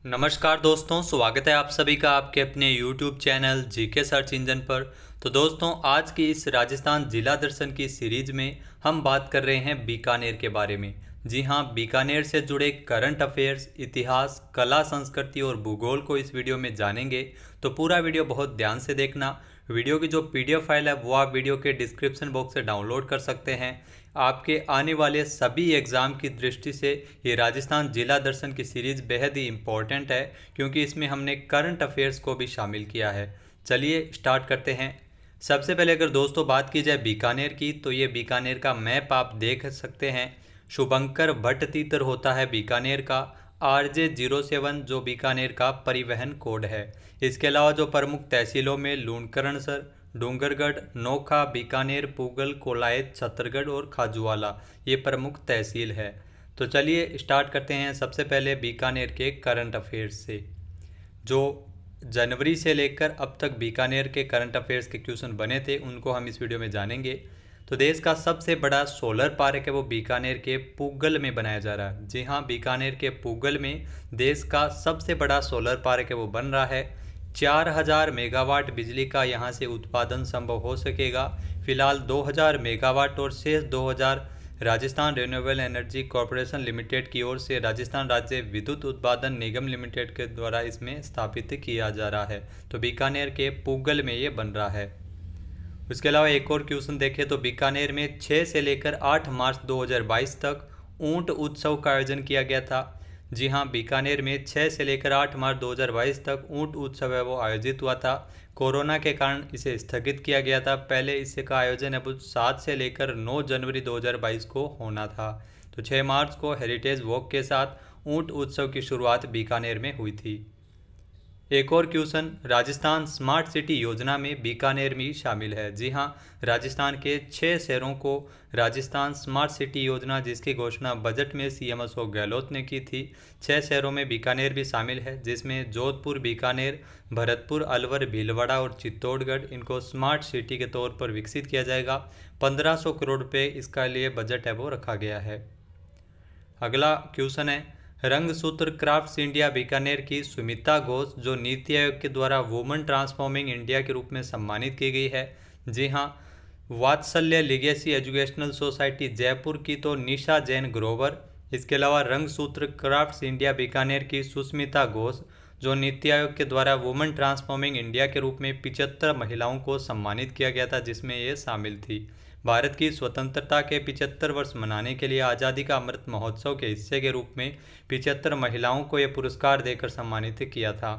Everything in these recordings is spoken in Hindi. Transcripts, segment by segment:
नमस्कार दोस्तों, स्वागत है आप सभी का आपके अपने YouTube channel GK search engine पर। तो दोस्तों, आज की इस राजस्थान जिला दर्शन की सीरीज में हम बात कर रहे हैं बीकानेर के बारे में। जी हाँ, बीकानेर से जुड़े करंट अफेयर्स, इतिहास, कला, संस्कृति और भूगोल को इस वीडियो में जानेंगे। तो पूरा वीडियो बहुत ध्यान से देखना। वीडियो की जो PDF फाइल है वो आप वीडियो के डिस्क्रिप्शन बॉक्स से डाउनलोड कर सकते हैं। आपके आने वाले सभी एग्ज़ाम की दृष्टि से ये राजस्थान जिला दर्शन की सीरीज़ बेहद ही इम्पोर्टेंट है, क्योंकि इसमें हमने करंट अफेयर्स को भी शामिल किया है। चलिए स्टार्ट करते हैं। सबसे पहले अगर दोस्तों बात की जाए बीकानेर की, तो ये बीकानेर का मैप आप देख सकते हैं। शुभंकर भट्ट होता है बीकानेर का। RJ07 जो बीकानेर का परिवहन कोड है। इसके अलावा जो प्रमुख तहसीलों में लूणकरणसर, डूंगरगढ़, नोखा, बीकानेर, पूगल, कोलायत, छतरगढ़ और खाजूवाला ये प्रमुख तहसील है। तो चलिए स्टार्ट करते हैं सबसे पहले बीकानेर के करंट अफेयर्स से। जो जनवरी से लेकर अब तक बीकानेर के करंट अफेयर्स के क्वेश्चन बने थे उनको हम इस वीडियो में जानेंगे। तो देश का सबसे बड़ा सोलर पार्क है वो बीकानेर के पूगल में बनाया जा रहा है। जी हाँ, बीकानेर के पूगल में देश का सबसे बड़ा सोलर पार्क है वो बन रहा है। 4000 मेगावाट बिजली का यहाँ से उत्पादन संभव हो सकेगा। फिलहाल 2000 मेगावाट और शेष 2000 Rajasthan renewable energy corporation limited की ओर से राजस्थान राज्य विद्युत उत्पादन निगम लिमिटेड के द्वारा इसमें स्थापित किया जा रहा है। तो बीकानेर के पूगल में ये बन रहा है। उसके अलावा एक और क्वेश्चन देखें तो बीकानेर में 6 से लेकर 8 मार्च 2022 तक ऊंट उत्सव का आयोजन किया गया था। जी हाँ, बीकानेर में 6 से लेकर 8 मार्च 2022 तक ऊंट उत्सव है वो आयोजित हुआ था। कोरोना के कारण इसे स्थगित किया गया था। पहले इसका आयोजन है वो 7 से लेकर 9 जनवरी 2022 को होना था। तो 6 मार्च को हेरिटेज वॉक के साथ ऊंट उत्सव की शुरुआत बीकानेर में हुई थी। एक और क्वेश्चन, राजस्थान स्मार्ट सिटी योजना में बीकानेर भी शामिल है। जी हाँ, राजस्थान के 6 शहरों को राजस्थान स्मार्ट सिटी योजना, जिसकी घोषणा बजट में CM अशोक गहलोत ने की थी, 6 शहरों में बीकानेर भी शामिल है, जिसमें जोधपुर, बीकानेर, भरतपुर, अलवर, भीलवाड़ा और चित्तौड़गढ़, इनको स्मार्ट सिटी के तौर पर विकसित किया जाएगा। 1500 करोड़ रुपये इसका लिए बजट है वो रखा गया है। अगला क्वेश्चन है, रंगसूत्र क्राफ्ट्स इंडिया बीकानेर की सुमिता घोष जो नीति आयोग के द्वारा वुमेन ट्रांसफॉर्मिंग इंडिया के रूप में सम्मानित की गई है। जी हाँ, वात्सल्य लिगेसी एजुकेशनल सोसाइटी जयपुर की तो निशा जैन ग्रोवर। इसके अलावा रंगसूत्र क्राफ्ट्स इंडिया बीकानेर की सुस्मिता घोष जो नीति आयोग के द्वारा वुमेन ट्रांसफॉर्मिंग इंडिया के रूप में 75 महिलाओं को सम्मानित किया गया था, जिसमें ये शामिल थी। भारत की स्वतंत्रता के 75 वर्ष मनाने के लिए आज़ादी का अमृत महोत्सव के हिस्से के रूप में 75 महिलाओं को यह पुरस्कार देकर सम्मानित किया था।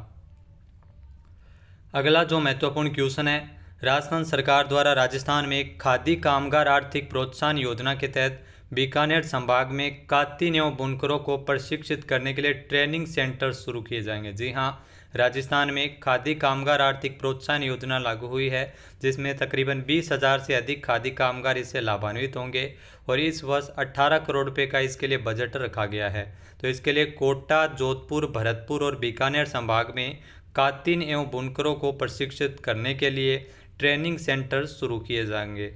अगला जो महत्वपूर्ण क्वेश्चन है, राजस्थान सरकार द्वारा राजस्थान में खादी कामगार आर्थिक प्रोत्साहन योजना के तहत बीकानेर संभाग में कातीन एवं बुनकरों को प्रशिक्षित करने के लिए ट्रेनिंग सेंटर शुरू किए जाएंगे। जी हाँ, राजस्थान में खादी कामगार आर्थिक प्रोत्साहन योजना लागू हुई है, जिसमें तकरीबन 20,000 से अधिक खादी कामगार इससे लाभान्वित होंगे और इस वर्ष 18 करोड़ रुपये का इसके लिए बजट रखा गया है। तो इसके लिए कोटा, जोधपुर, भरतपुर और बीकानेर संभाग में कातीन एवं बुनकरों को प्रशिक्षित करने के लिए ट्रेनिंग सेंटर शुरू किए जाएंगे।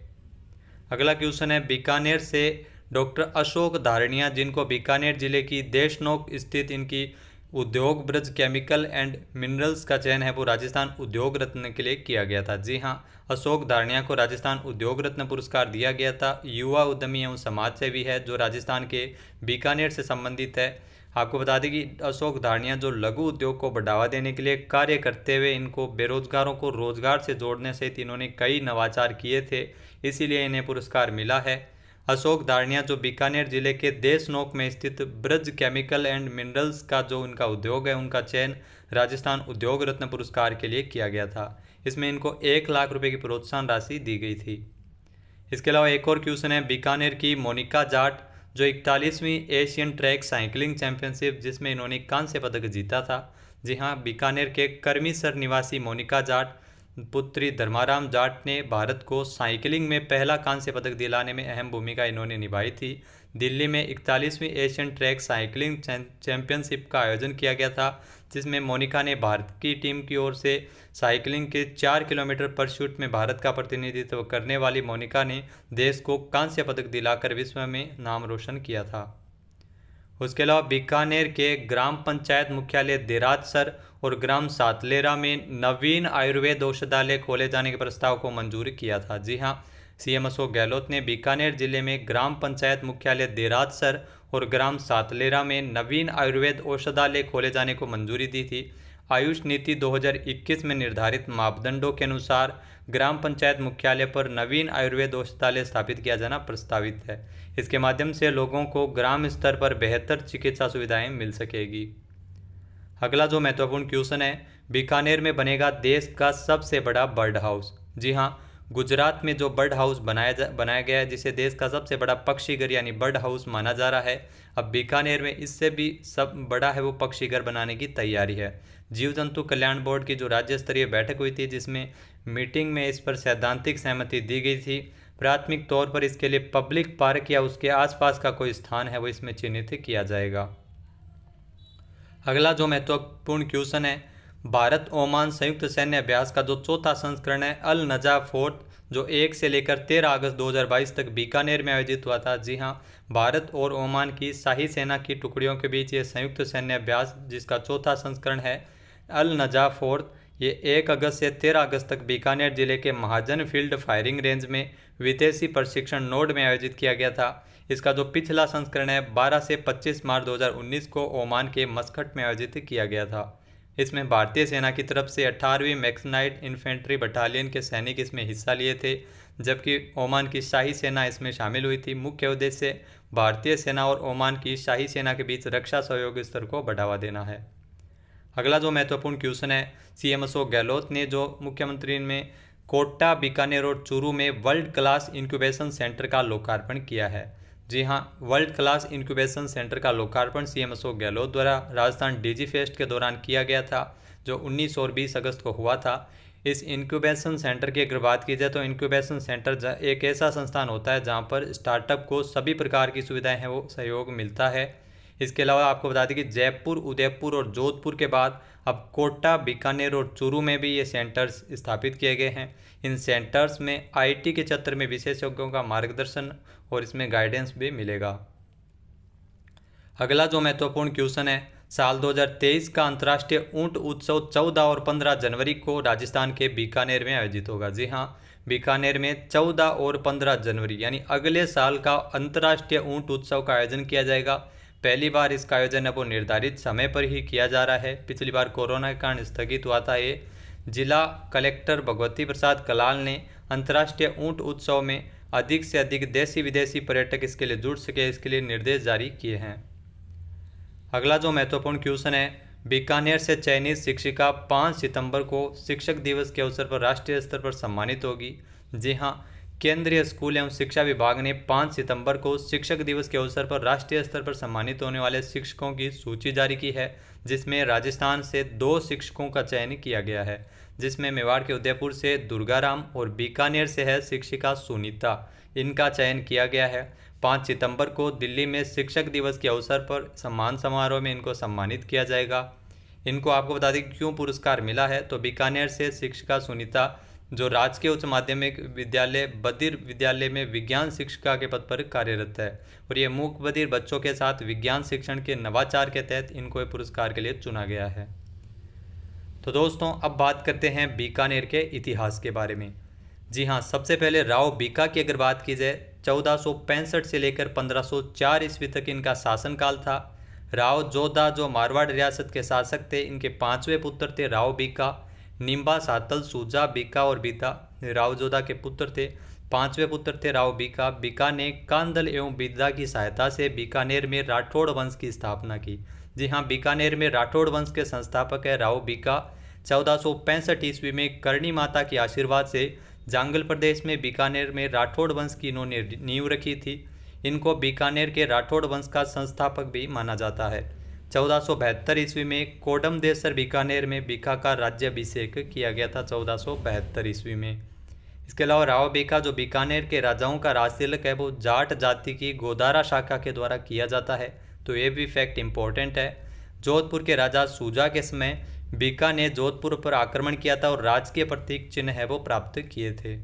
अगला क्वेश्चन है, बीकानेर से डॉक्टर अशोक धारणिया, जिनको बीकानेर जिले की देशनोक स्थित इनकी उद्योग ब्रज केमिकल एंड मिनरल्स का चयन है वो राजस्थान उद्योग रत्न के लिए किया गया था। जी हाँ, अशोक धारणिया को राजस्थान उद्योग रत्न पुरस्कार दिया गया था। युवा उद्यमी एवं समाज सेवी है जो राजस्थान के बीकानेर से संबंधित है। आपको बता दें कि अशोक धारणिया जो लघु उद्योग को बढ़ावा देने के लिए कार्य करते हुए इनको बेरोजगारों को रोजगार से जोड़ने सहित इन्होंने कई नवाचार किए थे, इसीलिए इन्हें पुरस्कार मिला है। अशोक धारणिया जो बीकानेर जिले के देशनोक में स्थित ब्रज केमिकल एंड मिनरल्स का जो उनका उद्योग है, उनका चयन राजस्थान उद्योग रत्न पुरस्कार के लिए किया गया था। इसमें इनको 1 लाख रुपए की प्रोत्साहन राशि दी गई थी। इसके अलावा एक और क्वेश्चन है, बीकानेर की मोनिका जाट जो 41वीं एशियन ट्रैक साइकिलिंग चैंपियनशिप, जिसमें इन्होंने कांस्य पदक जीता था। जी हाँ, बीकानेर के करमीसर निवासी मोनिका जाट पुत्री धर्माराम जाट ने भारत को साइकिलिंग में पहला कांस्य पदक दिलाने में अहम भूमिका इन्होंने निभाई थी। दिल्ली में 41वीं एशियन ट्रैक साइकिलिंग चैंपियनशिप का आयोजन किया गया था, जिसमें मोनिका ने भारत की टीम की ओर से साइकिलिंग के 4 किलोमीटर पर शूट में भारत का प्रतिनिधित्व करने वाली मोनिका ने देश को कांस्य पदक दिलाकर विश्व में नाम रोशन किया था। उसके अलावा बीकानेर के ग्राम पंचायत मुख्यालय देरादसर और ग्राम सातलेरा में नवीन आयुर्वेद औषधालय खोले जाने के प्रस्ताव को मंजूर किया था। जी हाँ, सीएम अशोक गहलोत ने बीकानेर जिले में ग्राम पंचायत मुख्यालय देरादसर और ग्राम सातलेरा में नवीन आयुर्वेद औषधालय खोले जाने को मंजूरी दी थी। आयुष नीति 2021 में निर्धारित मापदंडों के अनुसार ग्राम पंचायत मुख्यालय पर नवीन आयुर्वेद औषधालय स्थापित किया जाना प्रस्तावित है। इसके माध्यम से लोगों को ग्राम स्तर पर बेहतर चिकित्सा सुविधाएं मिल सकेगी। अगला जो महत्वपूर्ण क्वेश्चन है, बीकानेर में बनेगा देश का सबसे बड़ा बर्ड हाउस। जी हाँ, गुजरात में जो बर्ड हाउस बनाया गया है, जिसे देश का सबसे बड़ा पक्षी घर यानी बर्ड हाउस माना जा रहा है, अब बीकानेर में इससे भी सब बड़ा है वो पक्षी घर बनाने की तैयारी है। जीव जंतु कल्याण बोर्ड की जो राज्य स्तरीय बैठक हुई थी, जिसमें मीटिंग में इस पर सैद्धांतिक सहमति दी गई थी। प्राथमिक तौर पर इसके लिए पब्लिक पार्क या उसके आसपास का कोई स्थान है वो इसमें चिन्हित किया जाएगा। अगला जो महत्वपूर्ण क्वेश्चन है, भारत ओमान संयुक्त सैन्य अभ्यास का जो चौथा संस्करण है अल नजा फोर्ट, जो 1 से लेकर 13 अगस्त 2022 तक बीकानेर में आयोजित हुआ था। जी हाँ, भारत और ओमान की शाही सेना की टुकड़ियों के बीच ये संयुक्त सैन्य अभ्यास, जिसका चौथा संस्करण है अल नजा फोर्ट, ये 1 अगस्त से 13 अगस्त तक बीकानेर जिले के महाजन फील्ड फायरिंग रेंज में विदेशी प्रशिक्षण नोड में आयोजित किया गया था। इसका जो पिछला संस्करण है 12 से 25 मार्च 2019 को ओमान के मस्कट में आयोजित किया गया था। इसमें भारतीय सेना की तरफ से 18वीं मैक्सनाइट इन्फेंट्री बटालियन के सैनिक इसमें हिस्सा लिए थे, जबकि ओमान की शाही सेना इसमें शामिल हुई थी। मुख्य उद्देश्य भारतीय सेना और ओमान की शाही सेना के बीच रक्षा सहयोग स्तर को बढ़ावा देना है। अगला जो महत्वपूर्ण क्वेश्चन है, सीएम अशोक गहलोत ने जो मुख्यमंत्री में कोटा, बीकानेर और चूरू में वर्ल्ड क्लास इंक्यूबेशन सेंटर का लोकार्पण किया है। जी हाँ, वर्ल्ड क्लास इंक्यूबेशन सेंटर का लोकार्पण सीएम अशोक गहलोत द्वारा राजस्थान डिजी फेस्ट के दौरान किया गया था, जो 19 और 20 अगस्त को हुआ था। इस इंक्यूबेशन सेंटर की अगर बात की जाए तो इंक्यूबेशन सेंटर एक ऐसा संस्थान होता है जहाँ पर स्टार्टअप को सभी प्रकार की सुविधाएं हैं वो सहयोग मिलता है। इसके अलावा आपको बता दें कि जयपुर, उदयपुर और जोधपुर के बाद अब कोटा, बीकानेर और चूरू में भी ये सेंटर्स स्थापित किए गए हैं। इन सेंटर्स में आईटी के क्षेत्र में विशेषज्ञों का मार्गदर्शन और इसमें गाइडेंस भी मिलेगा। अगला जो महत्वपूर्ण क्वेश्चन है, साल 2023 का अंतर्राष्ट्रीय ऊंट उत्सव 14 और 15 जनवरी को राजस्थान के बीकानेर में आयोजित होगा। जी हाँ, बीकानेर में 14 और 15 जनवरी यानी अगले साल का अंतर्राष्ट्रीय ऊंट उत्सव का आयोजन किया जाएगा। पहली बार इसका आयोजन अब वो निर्धारित समय पर ही किया जा रहा है। पिछली बार कोरोना के कारण स्थगित हुआ था ये। जिला कलेक्टर भगवती प्रसाद कलाल ने अंतर्राष्ट्रीय ऊंट उत्सव में अधिक से अधिक देशी विदेशी पर्यटक इसके लिए जुड़ सके, इसके लिए निर्देश जारी किए हैं। अगला जो महत्वपूर्ण क्वेश्चन है, बीकानेर से चयनित शिक्षिका 5 सितंबर को शिक्षक दिवस के अवसर पर राष्ट्रीय स्तर पर सम्मानित होगी। जी हाँ, केंद्रीय स्कूल एवं शिक्षा विभाग ने 5 सितंबर को शिक्षक दिवस के अवसर पर राष्ट्रीय स्तर पर सम्मानित होने वाले शिक्षकों की सूची जारी की है, जिसमें राजस्थान से 2 शिक्षकों का चयन किया गया है, जिसमें मेवाड़ के उदयपुर से दुर्गाराम और बीकानेर से है शिक्षिका सुनीता। इनका चयन किया गया है। 5 सितंबर को दिल्ली में शिक्षक दिवस के अवसर पर सम्मान समारोह में इनको सम्मानित किया जाएगा। इनको आपको बता दें क्यों पुरस्कार मिला है, तो बीकानेर से शिक्षिका सुनीता जो राजकीय उच्च माध्यमिक विद्यालय बधिर विद्यालय में विज्ञान शिक्षिका के पद पर कार्यरत है, और ये मूक बधिर बच्चों के साथ विज्ञान शिक्षण के नवाचार के तहत इनको पुरस्कार के लिए चुना गया है। तो दोस्तों, अब बात करते हैं बीकानेर के इतिहास के बारे में। जी हाँ, सबसे पहले राव बीका की अगर बात की जाए, 1465 से लेकर 1504 ईस्वी तक इनका शासनकाल था। राव जोधा जो मारवाड़ रियासत के शासक थे, इनके 5वें पुत्र थे राव बीका। निम्बा, सातल, सूजा, बीका और बीता राव जोधा के पुत्र थे। 5वें पुत्र थे राव बीका। बीका ने कांदल एवं बिदा की सहायता से बीकानेर में राठौड़ वंश की स्थापना की। जी हाँ, बीकानेर में राठौड़ वंश के संस्थापक है राव बीका। 1465 ईस्वी में करणी माता के आशीर्वाद से जांगल प्रदेश में बीकानेर में राठौड़ वंश की इन्होंने नींव रखी थी। इनको बीकानेर के राठौड़ वंश का संस्थापक भी माना जाता है। 1472 ईस्वी में कोडमदेसर बीकानेर में बीका का राज्याभिषेक किया गया था 1472 ईस्वी में। इसके अलावा राव बीका जो बीकानेर के राजाओं का राजतिलक है वो जाट जाति की गोदारा शाखा के द्वारा किया जाता है, तो ये भी फैक्ट इम्पोर्टेंट है। जोधपुर के राजा सूजा के समय बीका ने जोधपुर पर आक्रमण किया था और राजकीय प्रतीक चिन्ह है वो प्राप्त किए थे।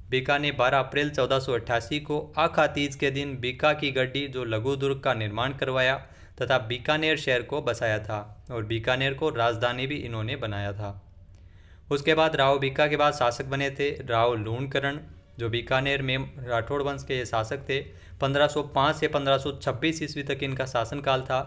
बीका ने 12 अप्रैल 1488 को आखा तीज के दिन बीका की गड्डी जो लघु दुर्ग का निर्माण करवाया तथा बीकानेर शहर को बसाया था और बीकानेर को राजधानी भी इन्होंने बनाया था। उसके बाद राव बीका के बाद शासक बने थे राव लूणकरण, जो बीकानेर में राठौड़ वंश के शासक थे। 1505 से 1526 ईस्वी तक इनका शासनकाल था।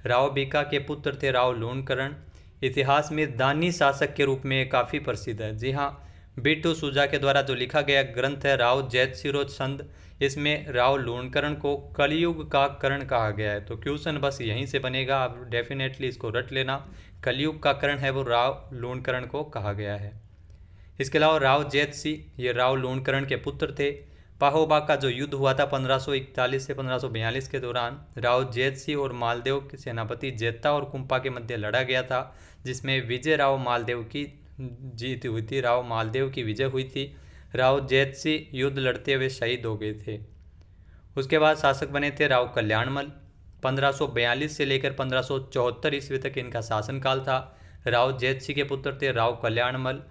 राव बीका के पुत्र थे राव लूणकरण। इतिहास में दानी शासक के रूप में काफ़ी प्रसिद्ध है। जी हाँ, बिट्टू सुजा के द्वारा जो लिखा गया ग्रंथ है राव जैतसिरो छंद, इसमें राव लूणकरण को कलयुग का कर्ण कहा गया है। तो क्वेश्चन बस यहीं से बनेगा, आप डेफिनेटली इसको रट लेना। कलयुग का कर्ण है वो राव लूणकरण को कहा गया है। इसके अलावा राव जैतसी, ये राव लूणकरण के पुत्र थे। पाहोबा का जो युद्ध हुआ था 1541 से 1542 के दौरान, राव जैतसी और मालदेव के सेनापति जैता और कुंपा के मध्य लड़ा गया था, जिसमें विजय राव मालदेव की जीत हुई थी, राव मालदेव की विजय हुई थी। राव जैतसी युद्ध लड़ते हुए शहीद हो गए थे। उसके बाद शासक बने थे राव कल्याणमल। 1542 से लेकर 1574 ईस्वी तक इनका शासनकाल था। राव जैतसी के पुत्र थे राव कल्याणमल।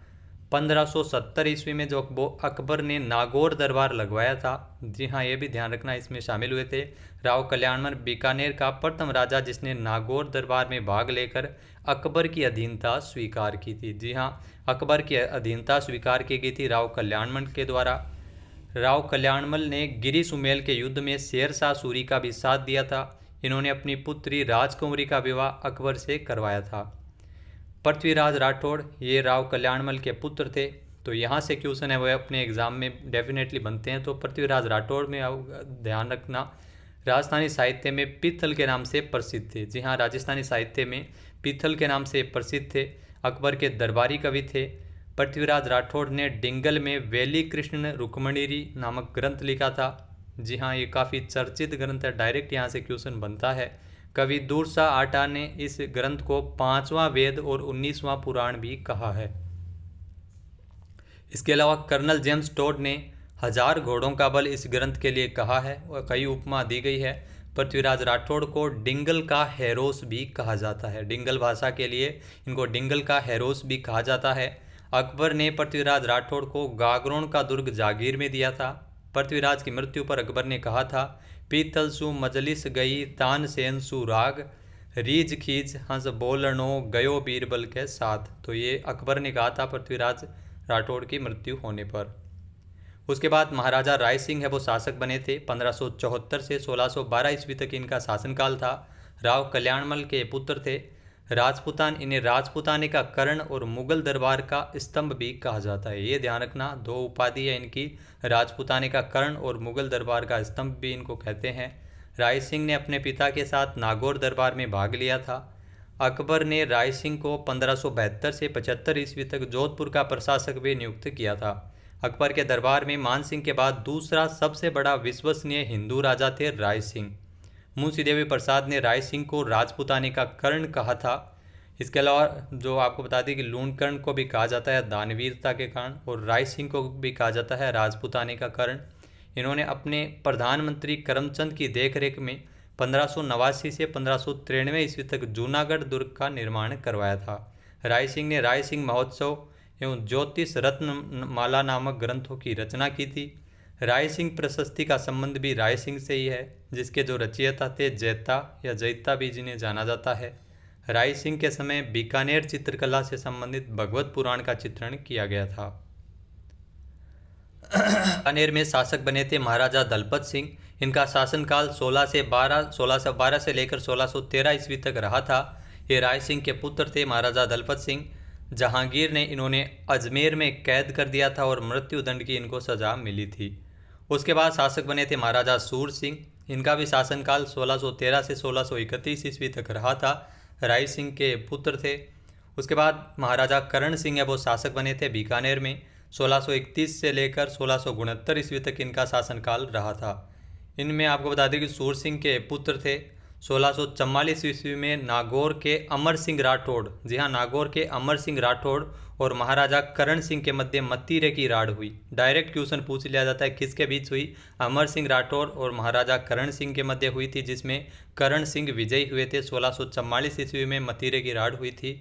1570 ईस्वी में जो अकबर ने नागौर दरबार लगवाया था, जी हाँ ये भी ध्यान रखना, इसमें शामिल हुए थे। राव कल्याणमल बीकानेर का प्रथम राजा जिसने नागौर दरबार में भाग लेकर अकबर की अधीनता स्वीकार की थी। जी हाँ, अकबर की अधीनता स्वीकार की गई थी राव कल्याणमल के द्वारा। राव कल्याणमल ने गिरी सुमेल के युद्ध में शेर शाह सूरी का भी साथ दिया था। इन्होंने अपनी पुत्री राजकुंवरी का विवाह अकबर से करवाया था। पृथ्वीराज राठौड़, ये राव कल्याणमल के पुत्र थे। तो यहाँ से क्वेश्चन है वह अपने एग्जाम में डेफिनेटली बनते हैं। तो पृथ्वीराज राठौड़ में ध्यान रखना, राजस्थानी साहित्य में पीथल के नाम से प्रसिद्ध थे। जी हाँ, राजस्थानी साहित्य में पीथल के नाम से प्रसिद्ध थे। अकबर के दरबारी कवि थे। पृथ्वीराज राठौड़ ने डिंगल में वेली कृष्ण रुक्मणीरी नामक ग्रंथ लिखा था। जी हाँ, ये काफ़ी चर्चित ग्रंथ है, डायरेक्ट यहाँ से क्वेश्चन बनता है। कवि दूरशाह आटा ने इस ग्रंथ को 5वां वेद और 19वां पुराण भी कहा है। इसके अलावा कर्नल जेम्स टोड ने 1000 घोड़ों का बल इस ग्रंथ के लिए कहा है और कई उपमा दी गई है। पृथ्वीराज राठौड़ को डिंगल का हेरोस भी कहा जाता है। डिंगल भाषा के लिए इनको डिंगल का हेरोस भी कहा जाता है। अकबर ने पृथ्वीराज राठौड़ को गागरोन का दुर्ग जागीर में दिया था। पृथ्वीराज की मृत्यु पर अकबर ने कहा था, पीतल सु मजलिस गई तान सेन सु राग, रीज खीज हंस बोलनो गयो बीरबल के साथ। तो ये अकबर ने कहा था पृथ्वीराज राठौड़ की मृत्यु होने पर। उसके बाद महाराजा राय सिंह है वो शासक बने थे। 1574 से 1612 ईस्वी तक इनका शासनकाल था। राव कल्याणमल के पुत्र थे। राजपूतान, इन्हें राजपूताने का कर्ण और मुगल दरबार का स्तंभ भी कहा जाता है। ये ध्यान रखना, दो उपाधि है इनकी, राजपूताने का कर्ण और मुगल दरबार का स्तंभ भी इनको कहते हैं। राय सिंह ने अपने पिता के साथ नागौर दरबार में भाग लिया था। अकबर ने राय सिंह को 1572 से 75 ईस्वी तक जोधपुर का प्रशासक भी नियुक्त किया था। अकबर के दरबार में मान सिंह के बाद दूसरा सबसे बड़ा विश्वसनीय हिंदू राजा थे राय सिंह। मुंशी देवी प्रसाद ने राय सिंह को राजपूताने का कर्ण कहा था। इसके अलावा जो आपको बता दें कि लूणकर्ण को भी कहा जाता है दानवीरता के कारण, और राय सिंह को भी कहा जाता है राजपूताने का कर्ण। इन्होंने अपने प्रधानमंत्री करमचंद की देखरेख में 1589 से 1593 ईस्वी तक जूनागढ़ दुर्ग का निर्माण करवाया था। राय सिंह ने राय सिंह महोत्सव एवं ज्योतिष रत्न माला नामक ग्रंथों की रचना की थी। राय सिंह प्रशस्ति का संबंध भी राय सिंह से ही है, जिसके जो रचयिता थे जैता या जैता भी जिन्हें जाना जाता है। राय सिंह के समय बीकानेर चित्रकला से संबंधित भगवत पुराण का चित्रण किया गया था। बीकानेर में शासक बने थे महाराजा दलपत सिंह। इनका शासनकाल 1612 से लेकर 1613 ईस्वी तक रहा था। ये राय सिंह के पुत्र थे महाराजा दलपत सिंह। जहांगीर ने इन्होंने अजमेर में कैद कर दिया था और मृत्युदंड की इनको सजा मिली थी। उसके बाद शासक बने थे महाराजा सूर सिंह। इनका भी शासनकाल 1613 से 1631 ईस्वी तक रहा था। राय सिंह के पुत्र थे। उसके बाद महाराजा करण सिंह है वो शासक बने थे बीकानेर में। 1631 से लेकर 1669 ईस्वी तक इनका शासनकाल रहा था। इनमें आपको बता दें कि सूर सिंह के पुत्र थे। 1644 ईस्वी में नागौर के अमर सिंह राठौड़, जी हाँ नागौर के अमर सिंह राठौड़ और महाराजा करण सिंह के मध्य मतीरे की राड़ हुई। डायरेक्ट क्वेश्चन पूछ लिया जाता है किसके बीच हुई, अमर सिंह राठौड़ और महाराजा करण सिंह के मध्य हुई थी, जिसमें करण सिंह विजयी हुए थे। 1644 ईस्वी में मतीरे की राड़ हुई थी।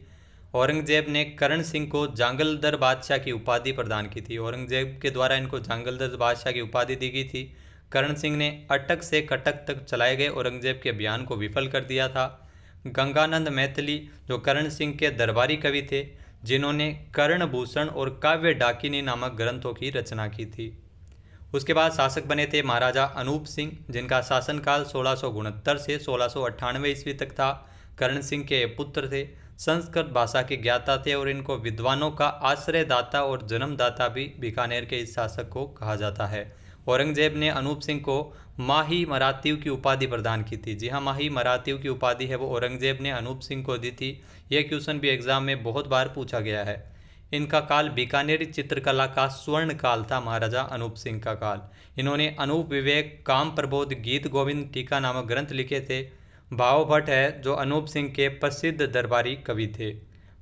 औरंगजेब ने करण सिंह को जांगलदर बादशाह की उपाधि प्रदान की थी। औरंगजेब के द्वारा इनको जांगलदर बादशाह की उपाधि दी गई थी। करण सिंह ने अटक से कटक तक चलाए गए औरंगजेब के अभियान को विफल कर दिया था। गंगानंद मैथिली जो करण सिंह के दरबारी कवि थे, जिन्होंने कर्ण भूषण और काव्य डाकिनी नामक ग्रंथों की रचना की थी। उसके बाद शासक बने थे महाराजा अनूप सिंह, जिनका शासनकाल 1669 से 1698 ईस्वी तक था। करण सिंह के पुत्र थे, संस्कृत भाषा के ज्ञाता थे और इनको विद्वानों का आश्रयदाता और जन्मदाता भी बीकानेर के इस शासक को कहा जाता है। औरंगजेब ने अनूप सिंह को माही मराठीव की उपाधि प्रदान की थी। जी हाँ, माही मराठीव की उपाधि है वो औरंगजेब ने अनूप सिंह को दी थी। यह क्वेश्चन भी एग्जाम में बहुत बार पूछा गया है। इनका काल बीकानेरी चित्रकला का स्वर्ण काल था, महाराजा अनूप सिंह का काल। इन्होंने अनूप विवेक, काम प्रबोध, गीत गोविंद टीका नामक ग्रंथ लिखे थे। भाव भट्ट है जो अनूप सिंह के प्रसिद्ध दरबारी कवि थे।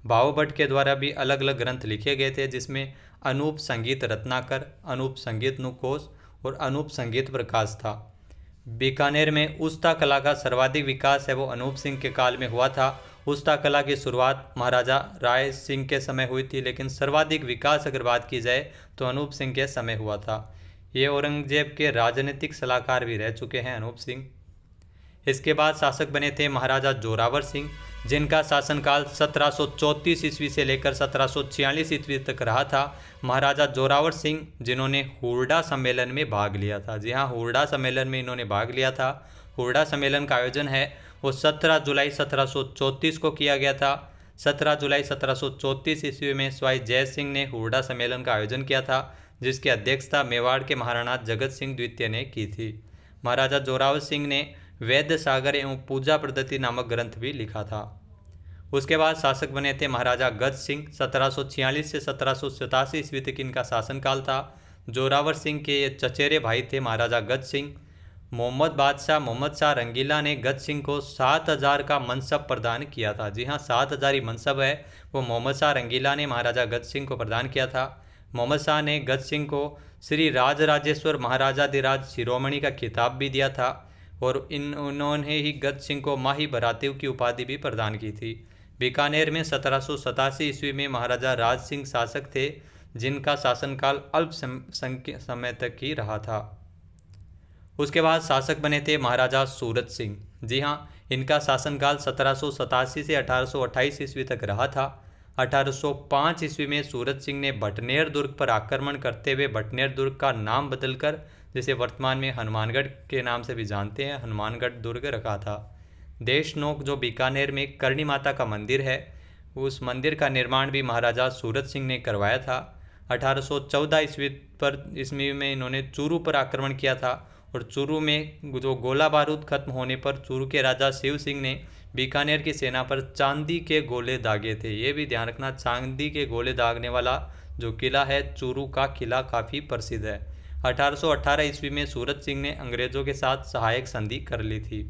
भाव भट्ट के द्वारा भी अलग अलग ग्रंथ लिखे गए थे, जिसमें अनूप संगीत रत्नाकर, अनूप संगीत नुकोश और अनूप संगीत प्रकाश था। बीकानेर में उस्ता कला का सर्वाधिक विकास है वो अनूप सिंह के काल में हुआ था। उस्ता कला की शुरुआत महाराजा राय सिंह के समय हुई थी, लेकिन सर्वाधिक विकास अगर बात की जाए तो अनूप सिंह के समय हुआ था। ये औरंगजेब के राजनीतिक सलाहकार भी रह चुके हैं अनूप सिंह। इसके बाद शासक बने थे महाराजा जोरावर सिंह, जिनका शासनकाल 1734 ईस्वी से लेकर 1746 ईस्वी तक रहा था। महाराजा जोरावर सिंह जिन्होंने हुरडा सम्मेलन में भाग लिया था। जी हाँ, हुरडा सम्मेलन में इन्होंने भाग लिया था। हुरडा सम्मेलन का आयोजन है वो 17 जुलाई 1734 को किया गया था। 17 जुलाई 1734 ईस्वी में स्वाई जय सिंह ने हुरडा सम्मेलन का आयोजन किया था, जिसकी अध्यक्षता मेवाड़ के महाराणा जगत सिंह द्वितीय ने की थी। महाराजा जोरावर सिंह ने वैद्य सागर एवं पूजा पद्धति नामक ग्रंथ भी लिखा था। उसके बाद शासक बने थे महाराजा गज सिंह। 1746 से 1787 ईस्वी तक इनका शासनकाल था। जोरावर सिंह के ये चचेरे भाई थे महाराजा गज सिंह। मोहम्मद शाह रंगीला ने गज सिंह को 7000 का मनसब प्रदान किया था। जी हाँ, 7000 ही मनसब है वो मोहम्मद शाह रंगीला ने महाराजा गज सिंह को प्रदान किया था। मोहम्मद शाह ने गज सिंह को श्री राजराजेश्वर महाराजाधिराज शिरोमणि का खिताब भी दिया था और उन्होंने ही गज सिंह को माही बरातिव की उपाधि भी प्रदान की थी। बीकानेर में 1787 ईस्वी में महाराजा राज सिंह शासक थे, जिनका शासनकाल अल्प समय तक ही रहा था। उसके बाद शासक बने थे महाराजा सूरत सिंह। जी हाँ, इनका शासनकाल 1787 से 1828 ईस्वी तक रहा था। 1805 ईस्वी में सूरत सिंह ने भटनेर दुर्ग पर आक्रमण करते हुए भटनेर दुर्ग का नाम बदलकर, जिसे वर्तमान में हनुमानगढ़ के नाम से भी जानते हैं, हनुमानगढ़ दुर्ग रखा था। देशनोक जो बीकानेर में करणी माता का मंदिर है, उस मंदिर का निर्माण भी महाराजा सूरत सिंह ने करवाया था। 1814 ईस्वी में इन्होंने चूरू पर आक्रमण किया था और चूरू में जो गोला बारूद खत्म होने पर चूरू के राजा शिव सिंह ने बीकानेर की सेना पर चांदी के गोले दागे थे। ये भी ध्यान रखना, चांदी के गोले दागने वाला जो किला है चूरू का किला काफ़ी प्रसिद्ध है। 1818 ईस्वी में सूरत सिंह ने अंग्रेजों के साथ सहायक संधि कर ली थी।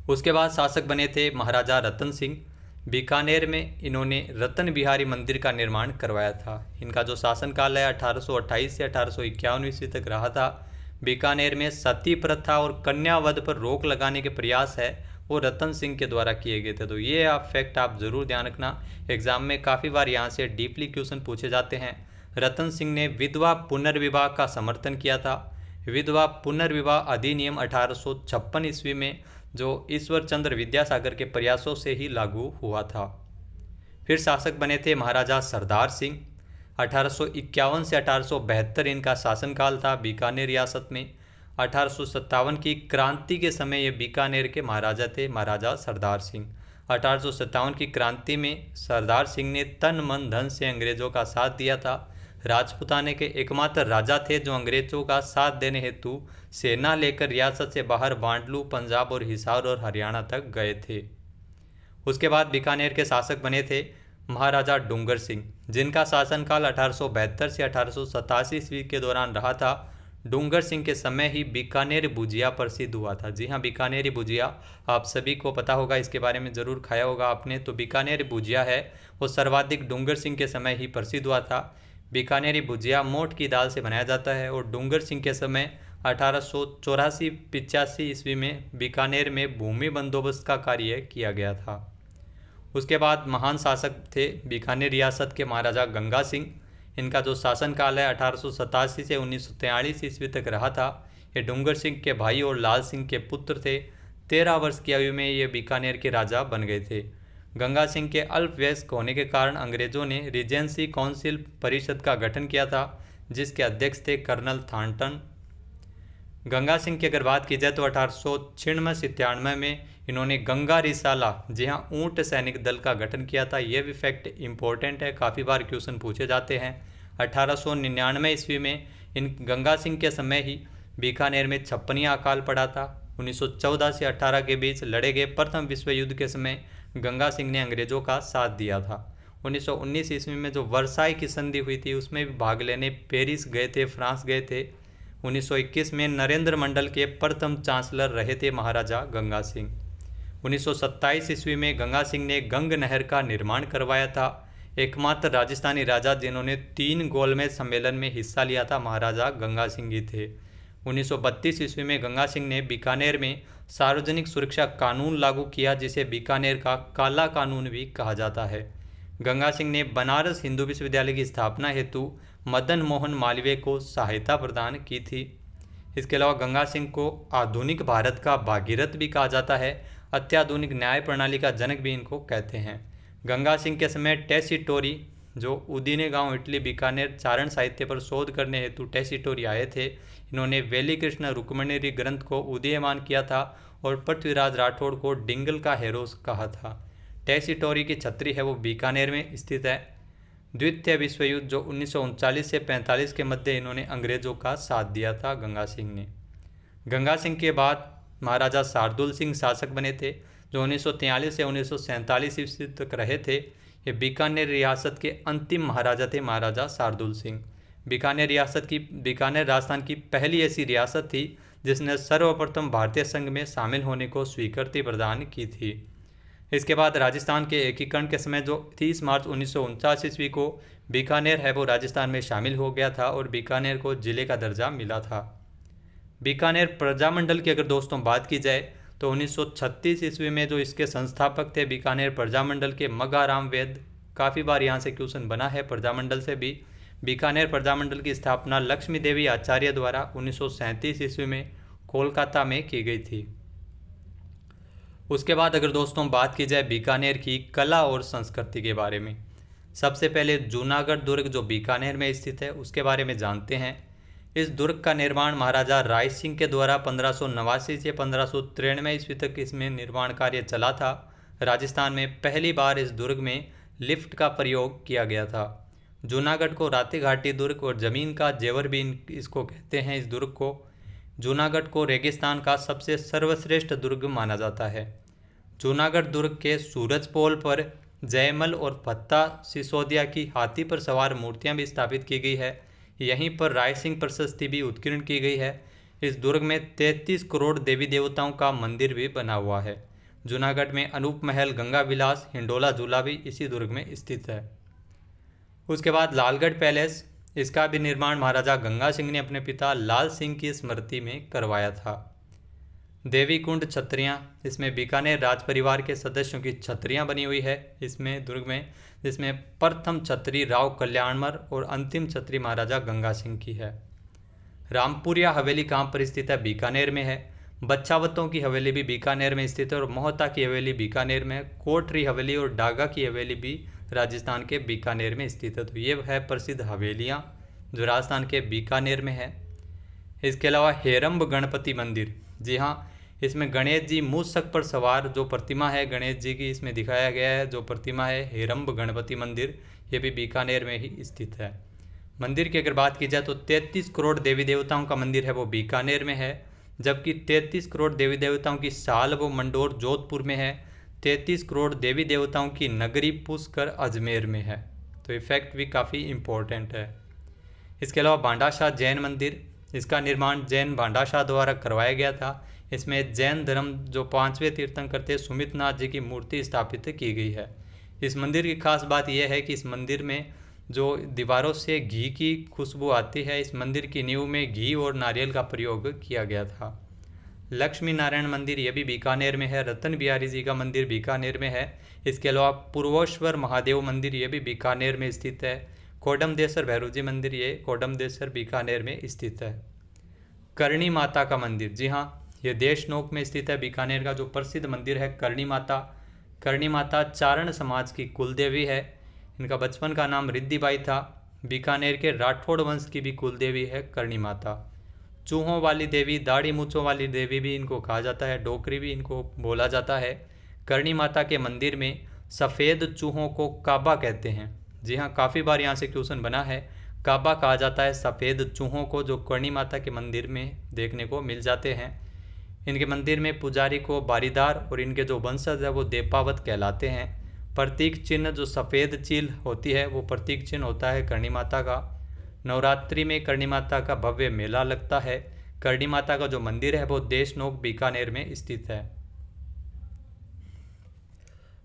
उसके बाद शासक बने थे महाराजा रतन सिंह। बीकानेर में इन्होंने रतन बिहारी मंदिर का निर्माण करवाया था। इनका जो शासनकाल है 1828 से 1851 ईस्वी तक रहा था। बीकानेर में सती प्रथा और कन्यावध पर रोक लगाने के प्रयास है वो रतन सिंह के द्वारा किए गए थे। तो ये आप फैक्ट आप ज़रूर ध्यान रखना, एग्जाम में काफ़ी बार यहाँ से डीपली क्वेश्चन पूछे जाते हैं। रतन सिंह ने विधवा पुनर्विवाह का समर्थन किया था। विधवा पुनर्विवाह अधिनियम 1856 ईस्वी में जो ईश्वर चंद्र विद्यासागर के प्रयासों से ही लागू हुआ था। फिर शासक बने थे महाराजा सरदार सिंह। 1851 से 1872 इनका शासनकाल था बीकानेर रियासत में। 1857 की क्रांति के समय ये बीकानेर के महाराजा थे, महाराजा सरदार सिंह। 1857 की क्रांति में सरदार सिंह ने तन मन धन से अंग्रेजों का साथ दिया था। राजपुताने के एकमात्र राजा थे जो अंग्रेजों का साथ देने हेतु सेना लेकर रियासत से बाहर बांडलू, पंजाब और हिसार और हरियाणा तक गए थे। उसके बाद बीकानेर के शासक बने थे महाराजा डूंगर सिंह, जिनका शासनकाल 1872 से 1887 ईस्वी के दौरान रहा था। डूंगर सिंह के समय ही बीकानेर भुजिया प्रसिद्ध हुआ था। जी हाँ, बीकानेरी भुजिया आप सभी को पता होगा, इसके बारे में ज़रूर खाया होगा आपने। तो बीकानेरी भुजिया है वो सर्वाधिक डूंगर सिंह के समय ही प्रसिद्ध हुआ था। बीकानेरी भुजिया मोठ की दाल से बनाया जाता है और डूंगर सिंह के समय 1884-85 ईस्वी में बीकानेर में भूमि बंदोबस्त का कार्य किया गया था। उसके बाद महान शासक थे बीकानेर रियासत के महाराजा गंगा सिंह। इनका जो शासनकाल है 1887 से 1943 ईस्वी तक रहा था। ये डूंगर सिंह के भाई और लाल सिंह के पुत्र थे। 13 वर्ष की आयु में ये बीकानेर के राजा बन गए थे। गंगा सिंह के अल्प वयस्क होने के कारण अंग्रेजों ने रीजेंसी काउंसिल परिषद का गठन किया था, जिसके अध्यक्ष थे कर्नल थार्नटन। गंगा सिंह की अगर बात की जाए तो 1896-97 में इन्होंने गंगा रिसाला, जी हाँ, ऊंट सैनिक दल का गठन किया था। यह भी फैक्ट इंपॉर्टेंट है, काफ़ी बार क्वेश्चन पूछे जाते हैं। 1899 ईस्वी में इन गंगा सिंह के समय ही बीकानेर में छप्पनिया अकाल पड़ा था। 1914 से 18 के बीच लड़े गए प्रथम विश्व युद्ध के समय गंगा सिंह ने अंग्रेजों का साथ दिया था। 1919 ईस्वी में जो वर्साई की संधि हुई थी उसमें भी भाग लेने पेरिस गए थे, फ्रांस गए थे। 1921 में नरेंद्र मंडल के प्रथम चांसलर रहे थे महाराजा गंगा सिंह। 1927 ईस्वी में गंगा सिंह ने गंग नहर का निर्माण करवाया था। एकमात्र राजस्थानी राजा जिन्होंने 3 गोलमेज सम्मेलन में हिस्सा लिया था महाराजा गंगा सिंह ही थे। 1932 ईस्वी में गंगा सिंह ने बीकानेर में सार्वजनिक सुरक्षा कानून लागू किया, जिसे बीकानेर का काला कानून भी कहा जाता है। गंगा सिंह ने बनारस हिंदू विश्वविद्यालय की स्थापना हेतु मदन मोहन मालवीय को सहायता प्रदान की थी। इसके अलावा गंगा सिंह को आधुनिक भारत का भागीरथ भी कहा जाता है। अत्याधुनिक न्याय प्रणाली का जनक भी इनको कहते हैं। गंगा सिंह के समय टेसिटोरी, जो उदीने गांव इटली बीकानेर चारण साहित्य पर शोध करने हेतु टेसिटोरी आए थे। इन्होंने वेली कृष्ण रुक्मणी ग्रंथ को उदीयमान किया था और पृथ्वीराज राठौड़ को डिंगल का हेरोस कहा था। टेसिटोरी की छतरी है वो बीकानेर में स्थित है। द्वितीय विश्व युद्ध जो 1939 से 45 के मध्य इन्होंने अंग्रेजों का साथ दिया था गंगा सिंह ने। गंगा सिंह के बाद महाराजा शार्दुल सिंह शासक बने थे, जो 1943 से 1947 ईस्वी तक रहे थे। ये बीकानेर रियासत के अंतिम महाराजा थे महाराजा शार्दुल सिंह। बीकानेर राजस्थान की पहली ऐसी रियासत थी जिसने सर्वप्रथम भारतीय संघ में शामिल होने को स्वीकृति प्रदान की थी। इसके बाद राजस्थान के एकीकरण के समय जो 30 मार्च 1949 ईस्वी को बीकानेर है वो राजस्थान में शामिल हो गया था और बीकानेर को जिले का दर्जा मिला था। बीकानेर प्रजामंडल की अगर दोस्तों बात की जाए तो 1936 ईस्वी में जो इसके संस्थापक थे बीकानेर प्रजामंडल के मगाराम वैद, काफ़ी बार यहाँ से क्वेश्चन बना है प्रजामंडल से भी। बीकानेर प्रजामंडल की स्थापना लक्ष्मी देवी आचार्य द्वारा 1937 ईस्वी में कोलकाता में की गई थी। उसके बाद अगर दोस्तों बात की जाए बीकानेर की कला और संस्कृति के बारे में, सबसे पहले जूनागढ़ दुर्ग जो बीकानेर में स्थित है उसके बारे में जानते हैं। इस दुर्ग का निर्माण महाराजा राय सिंह के द्वारा 1589 से 1593 ईस्वी तक इसमें निर्माण कार्य चला था। राजस्थान में पहली बार इस दुर्ग में लिफ्ट का प्रयोग किया गया था। जूनागढ़ को राती घाटी दुर्ग और ज़मीन का जेवर भी इसको कहते हैं। इस दुर्ग को जूनागढ़ को रेगिस्तान का सबसे सर्वश्रेष्ठ दुर्ग माना जाता है। जूनागढ़ दुर्ग के सूरज पोल पर जयमल और फत्ता सिसोदिया की हाथी पर सवार मूर्तियां भी स्थापित की गई है। यहीं पर राय सिंह प्रशस्ति भी उत्कीर्ण की गई है। इस दुर्ग में 33 करोड़ देवी देवताओं का मंदिर भी बना हुआ है। जूनागढ़ में अनूप महल, गंगा विलास, हिंडोला झूला भी इसी दुर्ग में स्थित है। उसके बाद लालगढ़ पैलेस, इसका भी निर्माण महाराजा गंगा सिंह ने अपने पिता लाल सिंह की स्मृति में करवाया था। देवी कुंड छतरियाँ, इसमें बीकानेर राज परिवार के सदस्यों की छतरियाँ बनी हुई है इसमें दुर्ग में, जिसमें प्रथम छतरी राव कल्याणमल और अंतिम छतरी महाराजा गंगा सिंह की है। रामपुरिया हवेली कहाँ पर स्थित है? बीकानेर में है। बच्चावतों की हवेली भी बीकानेर में स्थित है और मोहता की हवेली बीकानेर में है। कोटरी हवेली और डागा की हवेली भी राजस्थान के बीकानेर में स्थित है। तो ये है प्रसिद्ध हवेलियाँ जो राजस्थान के बीकानेर में है। इसके अलावा हेरम्ब गणपति मंदिर, जी हाँ, इसमें गणेश जी मूषक पर सवार जो प्रतिमा है गणेश जी की इसमें दिखाया गया है। जो प्रतिमा है हेरम्ब गणपति मंदिर, ये भी बीकानेर में ही स्थित है। मंदिर की अगर बात की जाए तो 33 करोड़ देवी देवताओं का मंदिर है वो बीकानेर में है, जबकि 33 करोड़ देवी देवताओं की साल वो मंडोर जोधपुर में है। 33 करोड़ देवी देवताओं की नगरी पुष्कर अजमेर में है। तो ये फैक्ट भी काफ़ी इम्पोर्टेंट है। इसके अलावा भांडाशाह जैन मंदिर, इसका निर्माण जैन भांडाशाह द्वारा करवाया गया था। इसमें जैन धर्म जो 5वें तीर्थंकर थे सुमितनाथ जी की मूर्ति स्थापित की गई है। इस मंदिर की खास बात यह है कि इस मंदिर में जो दीवारों से घी की खुशबू आती है, इस मंदिर की नींव में घी और नारियल का प्रयोग किया गया था। लक्ष्मी नारायण मंदिर ये भी बीकानेर में है। रतन बिहारी जी का मंदिर बीकानेर में है। इसके अलावा पूर्वोश्वर महादेव मंदिर ये भी बीकानेर में स्थित है। कोडमदेसर भैरव जी मंदिर, ये कोडमदेसर बीकानेर में स्थित है। करणी माता का मंदिर, जी हाँ, ये देशनोक में स्थित है। बीकानेर का जो प्रसिद्ध मंदिर है करणी माता। करणी माता चारण समाज की कुलदेवी है। इनका बचपन का नाम रिद्धिबाई था। बीकानेर के राठौड़ वंश की भी कुलदेवी है करणी माता। चूहों वाली देवी, दाढ़ी मूँछों वाली देवी भी इनको कहा जाता है, डोकरी भी इनको बोला जाता है। करणी माता के मंदिर में सफ़ेद चूहों को काबा कहते हैं। जी हाँ, काफ़ी बार यहाँ से क्वेश्चन बना है। काबा कहा जाता है सफ़ेद चूहों को, जो करणी माता के मंदिर में देखने को मिल जाते हैं। इनके मंदिर में पुजारी को बारीदार और इनके जो वंशज है वो देपावत कहलाते हैं। प्रतीक चिन्ह जो सफ़ेद चील होती है वो प्रतीक चिन्ह होता है करणी माता का। नवरात्रि में करणी माता का भव्य मेला लगता है। करणी माता का जो मंदिर है वो देशनोक बीकानेर में स्थित है।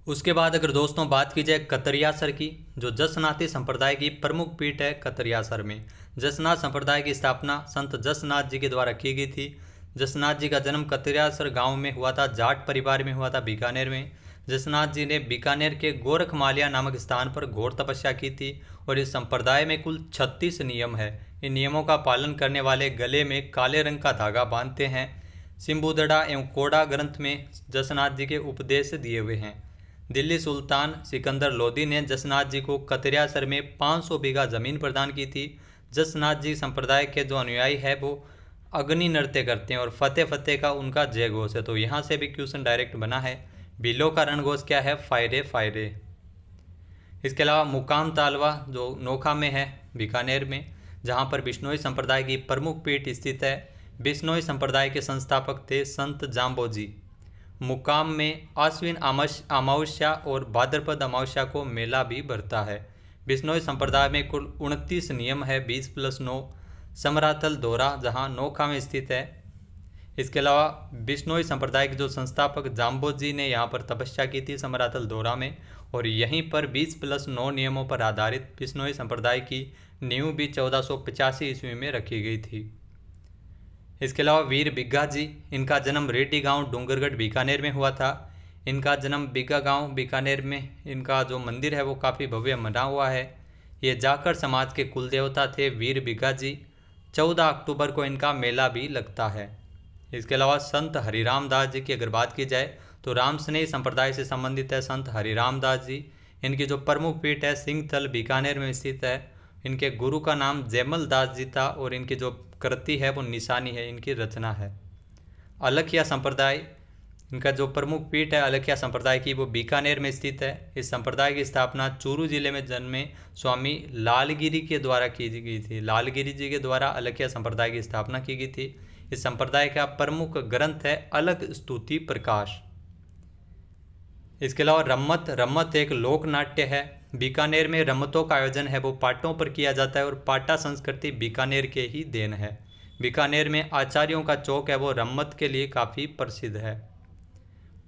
उसके बाद अगर दोस्तों बात की जाए कतरियासर की, जो जसनाथी संप्रदाय की प्रमुख पीठ है कतरियासर में। जसनाथ संप्रदाय की स्थापना संत जसनाथ जी के द्वारा की गई थी। जसनाथ जी का जन्म कतरियासर गांव में हुआ था, जाट परिवार में हुआ था बीकानेर में। जसनाथ जी ने बीकानेर के गोरखमालिया नामक स्थान पर घोर तपस्या की थी और इस संप्रदाय में कुल 36 नियम है। इन नियमों का पालन करने वाले गले में काले रंग का धागा बांधते हैं। सिम्बुदड़ा एवं कोड़ा ग्रंथ में जसनाथ जी के उपदेश दिए हुए हैं। दिल्ली सुल्तान सिकंदर लोदी ने जसनाथ जी को कतरियासर में 500 बीघा जमीन प्रदान की थी। जसनाथ जी संप्रदाय के जो अनुयायी है वो अग्नि नृत्य करते हैं और फतेह फतेह का उनका जय घोष है। तो यहाँ से भी क्वेश्चन डायरेक्ट बना है। बिलो का रणघोष क्या है? फायरे फायरे। इसके अलावा मुकाम तालवा जो नोखा में है बीकानेर में, जहाँ पर बिश्नोई संप्रदाय की प्रमुख पीठ स्थित है। बिश्नोई संप्रदाय के संस्थापक थे संत जाम्बोजी। मुकाम में आश्विन अमावस्या और भाद्रपद अमावस्या को मेला भी भरता है। बिश्नोई संप्रदाय में कुल 29 नियम है, 20+9। समराथल दोरा जहाँ नोखा में स्थित है। इसके अलावा बिश्नोई संप्रदाय के जो संस्थापक जाम्बोजी ने यहाँ पर तपस्या की थी समराथल दोरा में, और यहीं पर 20+9 नियमों पर आधारित बिश्नोई संप्रदाय की नींव भी 1485 ईस्वी में रखी गई थी। इसके अलावा वीर बिग्गा जी, इनका जन्म रेड्डी गांव डूंगरगढ़ बीकानेर में हुआ था। इनका जन्म बिग्गा गांव बीकानेर में, इनका जो मंदिर है वो काफ़ी भव्य बना हुआ है। ये जाखड़ समाज के कुल देवता थे वीर बिग्गा जी। 14 अक्टूबर को इनका मेला भी लगता है। इसके अलावा संत हरिराम दास जी की अगर बात की जाए तो रामस्नेही संप्रदाय से संबंधित है संत हरिराम दास जी। इनकी जो प्रमुख पीठ है सिंहथल बीकानेर में स्थित है। इनके गुरु का नाम जयमल दास जी था और इनकी जो कृति है वो निशानी है, इनकी रचना है। अलखिया संप्रदाय, इनका जो प्रमुख पीठ है अलखिया संप्रदाय की वो बीकानेर में स्थित है। इस संप्रदाय की स्थापना चूरू जिले में जन्मे स्वामी लालगिरी के द्वारा की गई थी। लालगिरी जी के द्वारा अलखिया संप्रदाय की स्थापना की गई थी। इस संप्रदाय का प्रमुख ग्रंथ है अलग स्तुति प्रकाश। इसके अलावा रम्मत एक लोक नाट्य है। बीकानेर में रम्मतों का आयोजन है वो पाटों पर किया जाता है और पाटा संस्कृति बीकानेर के ही देन है। बीकानेर में आचार्यों का चौक है वो रम्मत के लिए काफ़ी प्रसिद्ध है।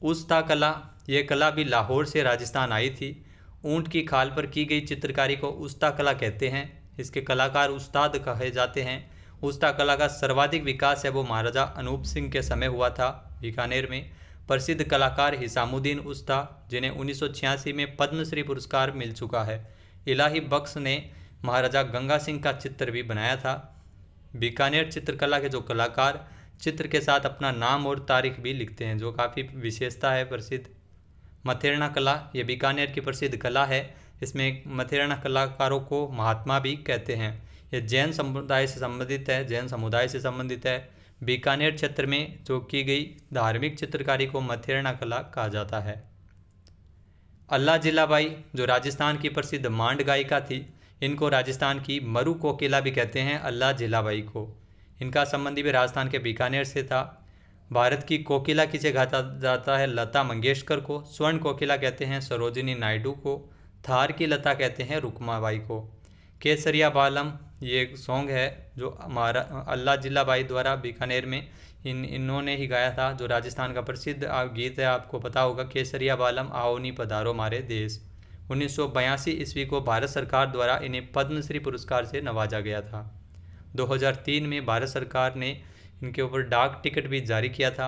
उस्ता कला, ये कला भी लाहौर से राजस्थान आई थी। ऊंट की खाल पर की गई चित्रकारी को उस्ता कला कहते हैं। इसके कलाकार उस्ताद कहे जाते हैं। उस्ता कला का सर्वाधिक विकास है वो महाराजा अनूप सिंह के समय हुआ था। बीकानेर में प्रसिद्ध कलाकार हिसामुद्दीन उस्ता, जिन्हें 1986 में पद्मश्री पुरस्कार मिल चुका है। इलाही बख्श ने महाराजा गंगा सिंह का चित्र भी बनाया था। बीकानेर चित्रकला के जो कलाकार चित्र के साथ अपना नाम और तारीख भी लिखते हैं, जो काफ़ी विशेषता है प्रसिद्ध। मथेरना कला, ये बीकानेर की प्रसिद्ध कला है। इसमें मथेरना कलाकारों को महात्मा भी कहते हैं। ये जैन समुदाय से संबंधित है। बीकानेर क्षेत्र में जो की गई धार्मिक चित्रकारी को मथेरना कला कहा जाता है। अल्लाह जिलाबाई, जो राजस्थान की प्रसिद्ध मांड गायिका थी, इनको राजस्थान की मरु कोकिला भी कहते हैं अल्लाह जिलाबाई को। इनका संबंधी भी राजस्थान के बीकानेर से था। भारत की कोकिला किसे कहा जाता है? लता मंगेशकर को। स्वर्ण कोकिला कहते हैं सरोजिनी नायडू को। थार की लता कहते हैं रुक्माबाई को। केसरिया बालम, ये एक सॉन्ग है जो हमारा अल्लाह जिलाबाई द्वारा बीकानेर में इन्होंने ही गाया था, जो राजस्थान का प्रसिद्ध गीत है। आपको पता होगा, केसरिया बालम आओ नी पधारो मारे देश। 1982 ईस्वी को भारत सरकार द्वारा इन्हें पद्मश्री पुरस्कार से नवाजा गया था। 2003 में भारत सरकार ने इनके ऊपर डाक टिकट भी जारी किया था।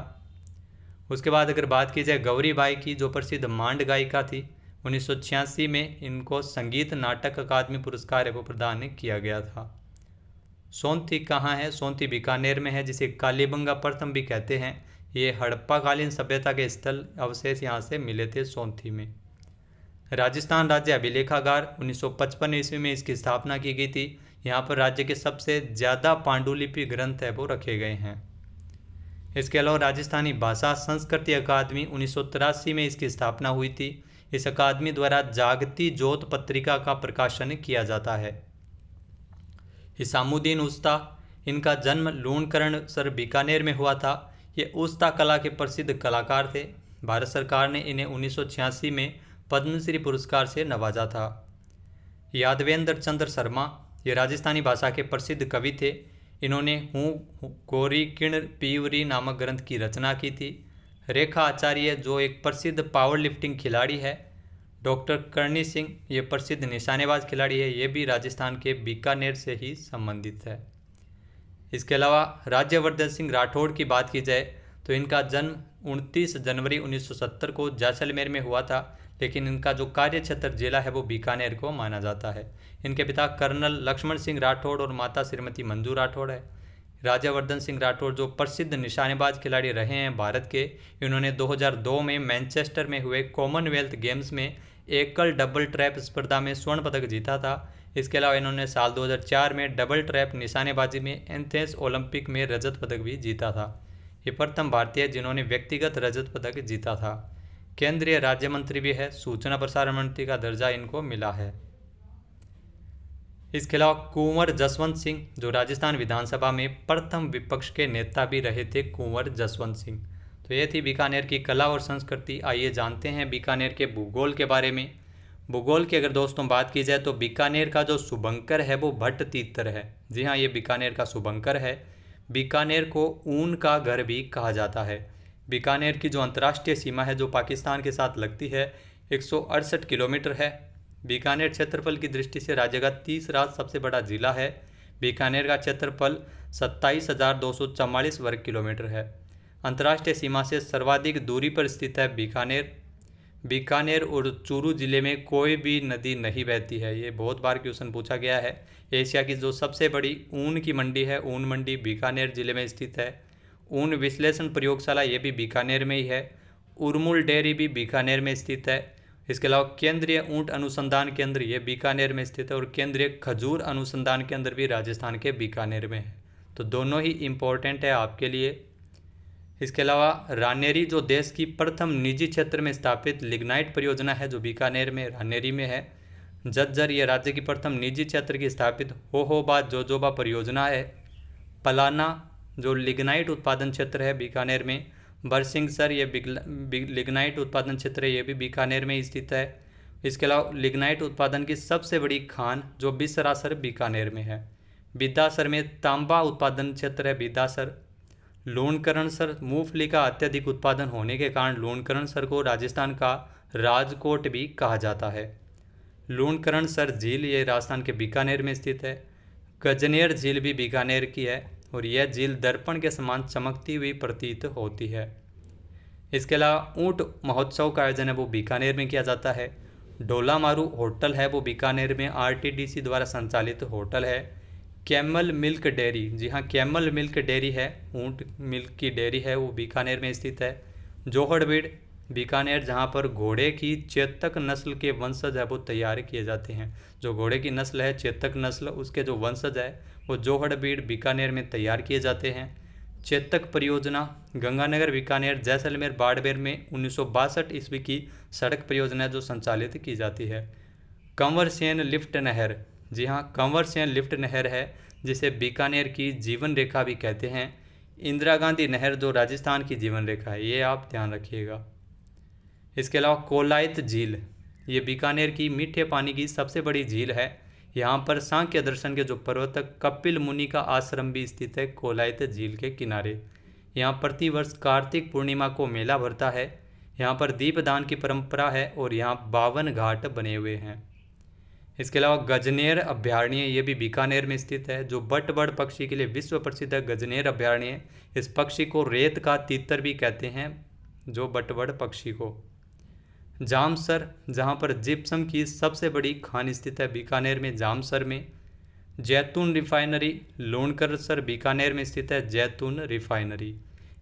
उसके बाद अगर बात की जाए गौरी बाई की, जो प्रसिद्ध मांड गायिका थी, 1986 में इनको संगीत नाटक अकादमी पुरस्कार को प्रदान किया गया था। सोनती कहाँ है? सोनती बीकानेर में है, जिसे कालीबंगा प्रथम भी कहते हैं। ये हड़प्पाकालीन सभ्यता के स्थल अवशेष यहाँ से मिले थे सोनती में। राजस्थान राज्य अभिलेखागार 1955 ईस्वी में इसकी स्थापना की गई थी। यहाँ पर राज्य के सबसे ज़्यादा पांडुलिपि ग्रंथ है वो रखे गए हैं। इसके अलावा राजस्थानी भाषा संस्कृति अकादमी 1983 में इसकी स्थापना हुई थी। इस अकादमी द्वारा जागती ज्योत पत्रिका का प्रकाशन किया जाता है। हिसामुद्दीन उस्ता, इनका जन्म लूणकरणसर बीकानेर में हुआ था। ये उस्ता कला के प्रसिद्ध कलाकार थे। भारत सरकार ने इन्हें 1986 में पद्मश्री पुरस्कार से नवाजा था। यादवेंद्र चंद्र शर्मा, ये राजस्थानी भाषा के प्रसिद्ध कवि थे। इन्होंने हूँ गोरी किण पीवरी नामक ग्रंथ की रचना की थी। रेखा आचार्य, जो एक प्रसिद्ध पावर लिफ्टिंग खिलाड़ी है। डॉक्टर करणी सिंह, ये प्रसिद्ध निशानेबाज खिलाड़ी है। ये भी राजस्थान के बीकानेर से ही संबंधित है। इसके अलावा राज्यवर्धन सिंह राठौड़ की बात की जाए तो इनका जन्म 29 जनवरी 1970 को जैसलमेर में हुआ था, लेकिन इनका जो कार्य क्षेत्र जिला है वो बीकानेर को माना जाता है। इनके पिता कर्नल लक्ष्मण सिंह राठौड़ और माता श्रीमती मंजू राठौड़ है। राज्यवर्धन सिंह राठौड़ जो प्रसिद्ध निशानेबाज खिलाड़ी रहे हैं भारत के, इन्होंने 2002 में मैनचेस्टर में हुए कॉमनवेल्थ गेम्स में एकल डबल ट्रैप स्पर्धा में स्वर्ण पदक जीता था। इसके अलावा इन्होंने साल 2004 में डबल ट्रैप निशानेबाजी में एथेंस ओलंपिक में रजत पदक भी जीता था। ये प्रथम भारतीय जिन्होंने व्यक्तिगत रजत पदक जीता था। केंद्रीय राज्य मंत्री भी है। सूचना प्रसारण मंत्री का दर्जा इनको मिला है। इसके अलावा कुंवर जसवंत सिंह, जो राजस्थान विधानसभा में प्रथम विपक्ष के नेता भी रहे थे, कुंवर जसवंत सिंह। तो ये थी बीकानेर की कला और संस्कृति। आइए जानते हैं बीकानेर के भूगोल के बारे में। भूगोल की अगर दोस्तों बात की जाए तो बीकानेर का जो शुभंकर है वो भट्ट तीतर है। जी हाँ, ये बीकानेर का शुभंकर है। बीकानेर को ऊन का घर भी कहा जाता है। बीकानेर की जो अंतर्राष्ट्रीय सीमा है जो पाकिस्तान के साथ लगती है 168 किलोमीटर है। बीकानेर क्षेत्रफल की दृष्टि से राज्य का तीसरा सबसे बड़ा जिला है। बीकानेर का क्षेत्रफल 27,244 वर्ग किलोमीटर है। अंतर्राष्ट्रीय सीमा से सर्वाधिक दूरी पर स्थित है बीकानेर। बीकानेर और चूरू जिले में कोई भी नदी नहीं बहती है। ये बहुत बार क्वेश्चन पूछा गया है। एशिया की जो सबसे बड़ी ऊन की मंडी है, ऊन मंडी बीकानेर जिले में स्थित है। ऊन विश्लेषण प्रयोगशाला ये भी बीकानेर में ही है। उर्मुल डेयरी भी बीकानेर में स्थित है। इसके अलावा केंद्रीय ऊंट अनुसंधान केंद्र ये बीकानेर में स्थित है और केंद्रीय खजूर अनुसंधान केंद्र भी राजस्थान के बीकानेर में है। तो दोनों ही इम्पोर्टेंट है आपके लिए। इसके अलावा रानेरी जो देश की प्रथम निजी क्षेत्र में स्थापित लिग्नाइट परियोजना है जो बीकानेर में रानेरी में है। झज्जर ये राज्य की प्रथम निजी क्षेत्र की स्थापित होहोबा जोजोबा परियोजना है। पलाना जो लिग्नाइट उत्पादन क्षेत्र है बीकानेर में। बरसिंगसर ये लिग्नाइट उत्पादन क्षेत्र है, ये भी बीकानेर में स्थित है। इसके अलावा लिग्नाइट उत्पादन की सबसे बड़ी खान जो बिसरासर बीकानेर में है। बिदासर में तांबा उत्पादन क्षेत्र है बिदासर। लूणकरणसर मूंगफली का अत्यधिक उत्पादन होने के कारण लूणकरणसर को राजस्थान का राजकोट भी कहा जाता है। लूणकरणसर झील ये राजस्थान के बीकानेर में स्थित है। गजनेर झील भी बीकानेर की है और यह झील दर्पण के समान चमकती हुई प्रतीत होती है। इसके अलावा ऊंट महोत्सव का आयोजन है वो बीकानेर में किया जाता है। डोलामारू होटल है वो बीकानेर में आरटीडीसी द्वारा संचालित होटल है। कैमल मिल्क डेयरी, जी हाँ कैमल मिल्क डेयरी है, ऊंट मिल्क की डेयरी है वो बीकानेर में स्थित है। जोहड़बीड़ बीकानेर जहाँ पर घोड़े की चेतक नस्ल के वंशज है वो तैयार किए जाते हैं। जो घोड़े की नस्ल है चेतक नस्ल, उसके जो वंशज है वो जोहड़बीड़ बीकानेर में तैयार किए जाते हैं। चेतक परियोजना गंगानगर बीकानेर जैसलमेर बाड़मेर में 1962 ईस्वी की सड़क परियोजना जो संचालित की जाती है। कंवरसेन लिफ्ट नहर, जी हाँ कंवरसेन लिफ्ट नहर है जिसे बीकानेर की जीवन रेखा भी कहते हैं। इंदिरा गांधी नहर जो राजस्थान की जीवन रेखा है, ये आप ध्यान रखिएगा। इसके अलावा कोलायत झील ये बीकानेर की मीठे पानी की सबसे बड़ी झील है। यहाँ पर सांख्य दर्शन के जो प्रवर्तक कपिल मुनि का आश्रम भी स्थित है कोलायत झील के किनारे। यहाँ प्रतिवर्ष कार्तिक पूर्णिमा को मेला भरता है। यहाँ पर दीपदान की परंपरा है और यहाँ 52 घाट बने हुए हैं। इसके अलावा गजनेर अभयारण्य ये भी बीकानेर में स्थित है जो बटबड़ पक्षी के लिए विश्व प्रसिद्ध है। गजनेर अभयारण्य, इस पक्षी को रेत का तीतर भी कहते हैं, जो बटबड़ पक्षी को। जामसर, जहाँ पर जिप्सम की सबसे बड़ी खान स्थित है बीकानेर में जामसर में। जैतून रिफाइनरी, लोणकरसर बीकानेर में स्थित है जैतून रिफाइनरी।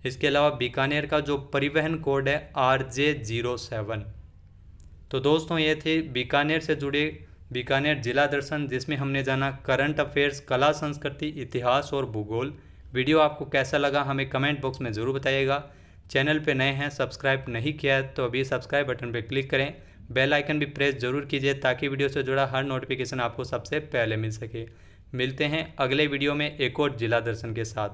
इसके अलावा बीकानेर का जो परिवहन कोड है RJ07। तो दोस्तों ये थे बीकानेर से जुड़े बीकानेर जिला दर्शन, जिसमें हमने जाना करंट अफेयर्स, कला संस्कृति, इतिहास और भूगोल। वीडियो आपको कैसा लगा हमें कमेंट बॉक्स में ज़रूर बताइएगा। चैनल पे नए हैं, सब्सक्राइब नहीं किया है तो अभी सब्सक्राइब बटन पे क्लिक करें। बेल आइकन भी प्रेस जरूर कीजिए ताकि वीडियो से जुड़ा हर नोटिफिकेशन आपको सबसे पहले मिल सके। मिलते हैं अगले वीडियो में एक और जिला दर्शन के साथ।